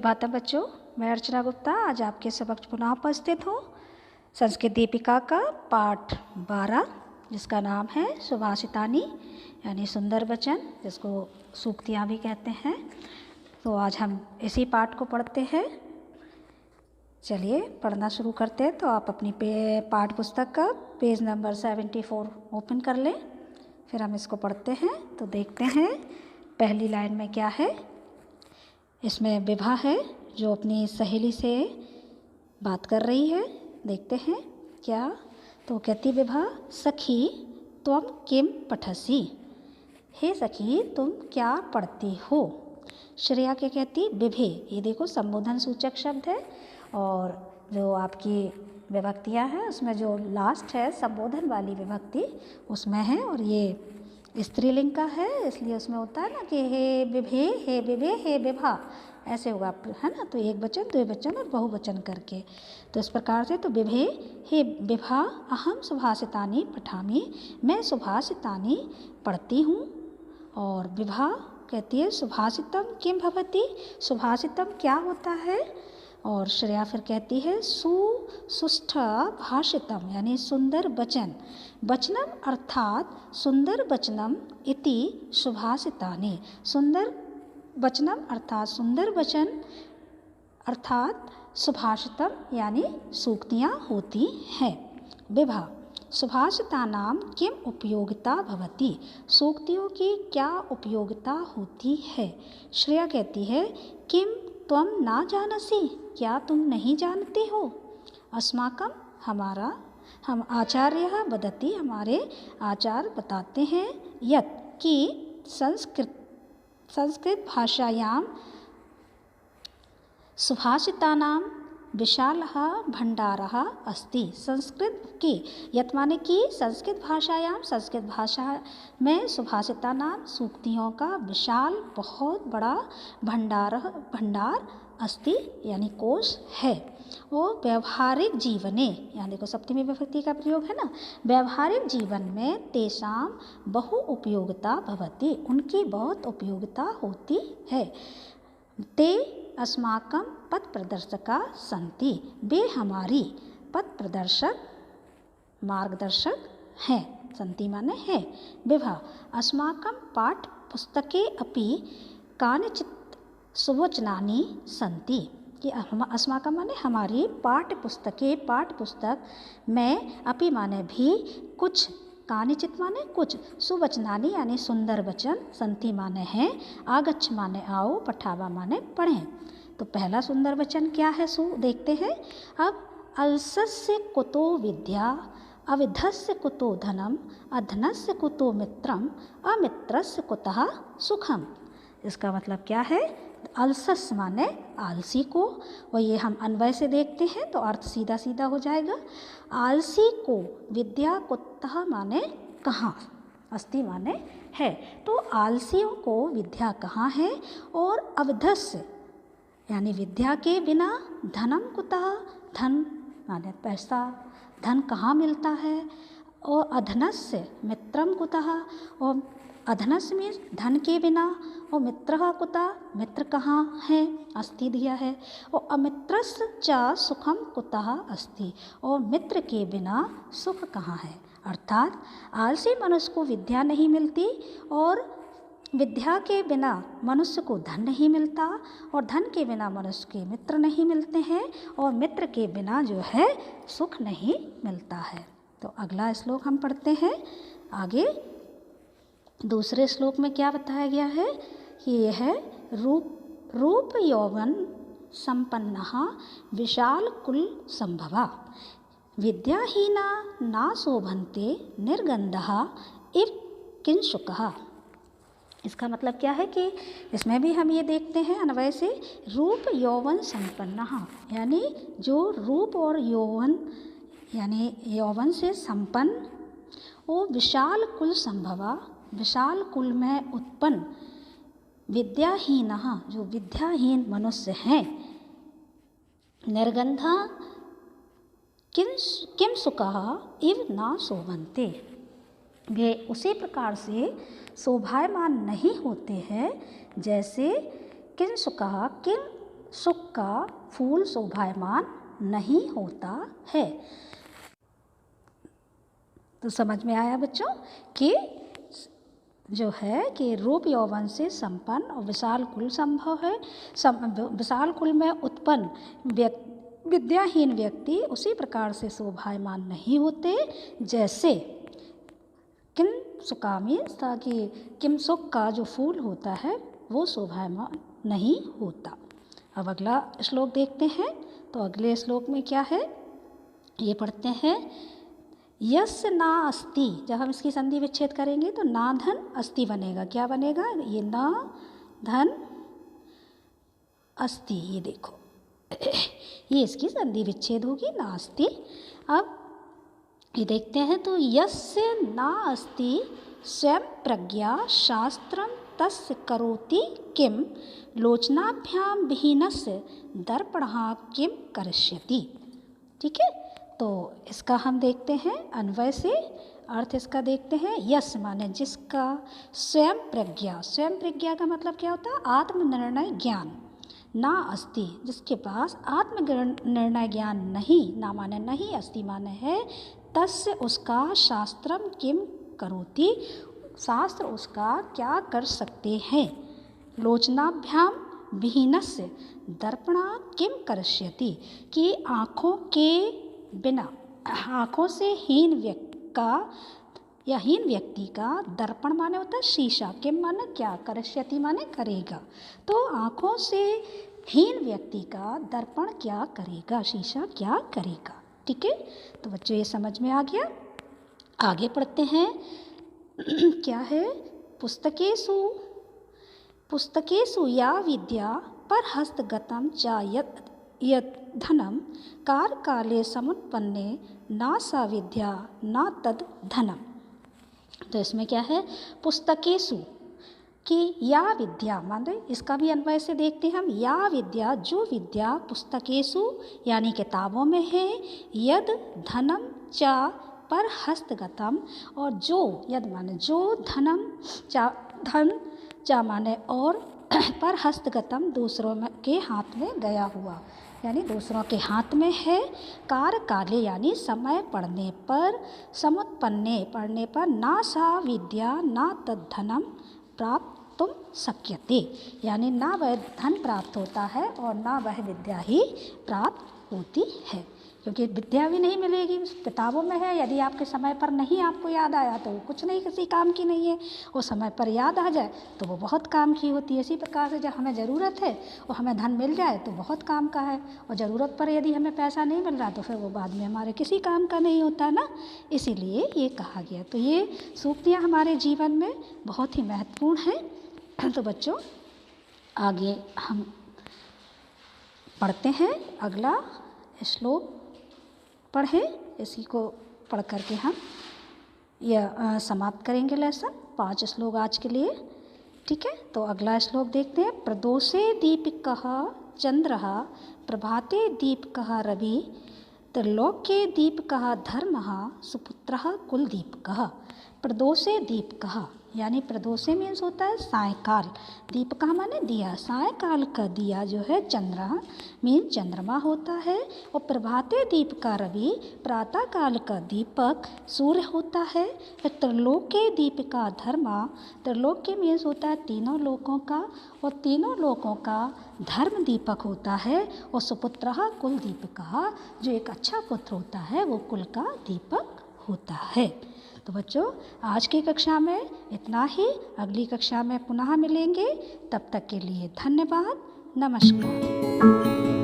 सुप्रभातम बच्चों, मैं अर्चना गुप्ता आज आपके समक्ष पुनः उपस्थित हूँ। संस्कृत दीपिका का पाठ 12 जिसका नाम है सुभाषितानी यानी सुंदर वचन, जिसको सूक्तियाँ भी कहते हैं। तो आज हम इसी पाठ को पढ़ते हैं। चलिए पढ़ना शुरू करते हैं। तो आप अपनी पाठ पुस्तक का पेज नंबर 74 ओपन कर लें, फिर हम इसको पढ़ते हैं। तो देखते हैं पहली लाइन में क्या है। इसमें विभा है जो अपनी सहेली से बात कर रही है। देखते हैं क्या। तो कहती विभा, सखी त्वम किम पठसी, हे सखी तुम क्या पढ़ती हो। श्रेया क्या कहती, विभे। ये देखो संबोधन सूचक शब्द है और जो आपकी विभक्तियाँ हैं उसमें जो लास्ट है संबोधन वाली विभक्ति उसमें है, और ये स्त्रीलिंग का है, इसलिए उसमें होता है ना कि हे विभे, हे विभे, हे विभा, ऐसे हुआ है ना। तो एक वचन, द्विवचन और बहुवचन करके, तो इस प्रकार से। तो विभे हे विभा अहम सुभाषितानी पठामि, मैं सुभाषितानी पढ़ती हूँ। और विभा कहती है सुभाषितम किम भवति, सुभाषितम क्या होता है। और श्रेया फिर कहती है सुष्ठ भाषितम यानी सुंदर वचन, वचनम अर्थात सुंदर वचनम इति सुभाषितानि, सुंदर वचनम अर्थात सुंदर वचन अर्थात सुभाषितम यानी सूक्तियाँ होती हैं। विभा सुभाषितानां किम उपयोगिता भवति, सूक्तियों की क्या उपयोगिता होती है। श्रेया कहती है किम त्वम ना जानसी, क्या तुम नहीं जानते हो। अस्माकं हमारा, हम आचार्य वदति हमारे आचार्य बताते हैं, यत् कि संस्कृत भाषायां सुभाषितानां विशालः भंडारः अस्ति। संस्कृत की यत् माने कि संस्कृत भाषायां, संस्कृत भाषा में सुभाषितानां सूक्तियों का विशाल बहुत बड़ा भंडार अस्ति यानी कोश है। वो व्यवहारिक जीवने यानी को सप्तमी विभक्ति का प्रयोग है ना, व्यवहारिक जीवन में तेषां बहु उपयोगिता भवति, उनकी बहुत उपयोगिता होती है। ते अस्माकं पथ प्रदर्शका सन्ति, वे हमारी पथ प्रदर्शक मार्गदर्शक हैं। सन्ति माने है। विभा अस्माकं पाठ पुस्तके अपि कानिचित् सुवचनानि सन्ति, कि अस्माकं माने हमारी पाठ्य पुस्तक में अपि माने भी कुछ, कानिचित माने कुछ, सुवचनानि यानी सुंदर वचन, संति माने हैं, आगच्छ माने आओ, पठावा माने पढ़ें। तो पहला सुंदर वचन क्या है सु देखते हैं। अब अलसस्य कुतो विद्या, अविधस्य कुतो धनम, अधनस्य कुतो मित्रम, अमित्रस्य कुतः सुखम। इसका मतलब क्या है। अलसस माने आलसी को, और ये हम अन्वय से देखते हैं तो अर्थ सीधा सीधा हो जाएगा। आलसी को, विद्या कुतः माने कहाँ, अस्ति माने है, तो आलसियों को विद्या कहाँ है। और अवधस्य यानी विद्या के बिना, धनम कुतः धन माने पैसा, धन कहाँ मिलता है। और अधनस्य मित्रम कुतः, और अधनस्य में धन के बिना, और मित्रः कुतः मित्र कहाँ है, अस्ति दिया है। और अमित्रस्य च सुखम कुतः अस्ति, और मित्र के बिना सुख कहाँ है। अर्थात आलसी मनुष्य को विद्या नहीं मिलती, और विद्या के बिना मनुष्य को धन नहीं मिलता, और धन के बिना मनुष्य के मित्र नहीं मिलते हैं, और मित्र के बिना जो है सुख नहीं मिलता है। तो अगला श्लोक हम पढ़ते हैं आगे। दूसरे श्लोक में क्या बताया गया है कि यह है रूप यौवन संपन्नः विशाल कुल संभवा, विद्याहीना ना शोभन्ते निर्गंधः इव किंशुकः। इसका मतलब क्या है कि इसमें भी हम ये देखते हैं अन्वय से, रूप यौवन संपन्नः यानी जो रूप और यौवन यानी यौवन से संपन्न, वो विशाल कुल संभवा विशाल कुल में उत्पन्न, विद्याहीन जो विद्याहीन मनुष्य हैं, निर्गंधा किम सुखः इव ना शोभन्ते, वे उसी प्रकार से शोभायमान नहीं होते हैं जैसे किन सुखः, किन सुख का फूल शोभायमान नहीं होता है। तो समझ में आया बच्चों कि जो है कि रूप यौवन से संपन्न और विशाल कुल संभव है। विशाल कुल में उत्पन्न विद्याहीन व्यक्ति उसी प्रकार से शोभायमान नहीं होते जैसे किम सुख का जो फूल होता है वो शोभायमान नहीं होता। अब अगला श्लोक देखते हैं। तो अगले श्लोक में क्या है ये पढ़ते हैं। यस्य ना अस्ति, जब हम इसकी संधि विच्छेद करेंगे तो ना धन अस्ति बनेगा। क्या बनेगा? ये ना धन अस्ति, ये देखो ये इसकी संधि विच्छेद होगी, ना अस्ति। अब ये देखते हैं तो यस्य ना अस्ति स्वयं प्रज्ञा शास्त्रम तस्य करोति किम लोचनाभ्यां विहीनस्य दर्पणः किम करिष्यति। ठीक है, तो इसका हम देखते हैं अन्वय से अर्थ इसका देखते हैं। यस माने जिसका, स्वयं प्रज्ञा, स्वयं प्रज्ञा का मतलब क्या होता है? आत्मनिर्णय ज्ञान। ना अस्ति जिसके पास आत्मनिर्णय ज्ञान नहीं, ना माने नहीं, अस्ति माने है, तस्य उसका शास्त्रम किम करोति, शास्त्र उसका क्या कर सकते हैं। लोचनाभ्याम विहीनस्य दर्पणा किम करिष्यति, कि आँखों के बिना, आँखों से हीन व्यक्ति का या हीन व्यक्ति का दर्पण माने होता है शीशा, किम माने क्या, करिष्यति माने करेगा। तो आँखों से हीन व्यक्ति का दर्पण क्या करेगा, शीशा क्या करेगा। ठीक है, तो बच्चों ये समझ में आ गया। आगे पढ़ते हैं क्या है। पुस्तकेषु या विद्या पर हस्तगतं च यत् धनं कारकाले समुत्पन्ने ना सा विद्या ना तद धनम। तो इसमें क्या है, पुस्तकेषु कि या विद्या माने इसका भी अन्वय से देखते हैं हम। या विद्या, जो विद्या पुस्तकेषु यानी किताबों में है, यद धनम च पर हस्तगतम, और जो, यद माने जो, धनम चा, धन चा माने और, पर हस्तगतम दूसरों के हाथ में गया हुआ, यानी दूसरों के हाथ में है। कार काले यानी समय पड़ने पर, समुत्पन्ने पढ़ने पर, ना सा विद्या ना तद धनम प्राप्त शक्यते, यानी ना वह धन प्राप्त होता है और ना वह विद्या ही प्राप्त होती है। क्योंकि विद्या भी नहीं मिलेगी, किताबों में है, यदि आपके समय पर नहीं आपको याद आया तो वो कुछ नहीं, किसी काम की नहीं है। वो समय पर याद आ जाए तो वो बहुत काम की होती है। इसी प्रकार से जब हमें ज़रूरत है और हमें धन मिल जाए तो बहुत काम का है, और ज़रूरत पर यदि हमें पैसा नहीं मिल रहा तो फिर वो बाद में हमारे किसी काम का नहीं होता ना, इसीलिए ये कहा गया। तो ये सूक्तियाँ हमारे जीवन में बहुत ही महत्वपूर्ण हैं। तो बच्चों आगे हम पढ़ते हैं, अगला श्लोक पढ़ें, इसी को पढ़ करके हम यह समाप्त करेंगे लेसन। 5 श्लोक आज के लिए। ठीक है, तो अगला श्लोक देखते हैं। प्रदोषे दीपिकः चंद्रः प्रभाते दीपकः रवि त्रिलोक्ये दीपकः धर्मः सुपुत्रः कुलदीपकः। प्रदोषे दीपकः यानी प्रदोषे मीन्स होता है सायकाल, दीपकः माने दिया, सायकाल का दिया जो है चंद्र मीन चंद्रमा होता है, और प्रभाते दीप का रवि प्रातः काल का दीपक सूर्य होता है। त्रिलोक्य दीप का धर्मा, त्रिलोक्य मीन्स होता है तीनों लोकों का, और तीनों लोकों का धर्म दीपक होता है। और सुपुत्रः कुल दीपकः, जो एक अच्छा पुत्र होता है वो कुल का दीपक होता है। तो बच्चों आज की कक्षा में इतना ही, अगली कक्षा में पुनः मिलेंगे, तब तक के लिए धन्यवाद, नमस्कार।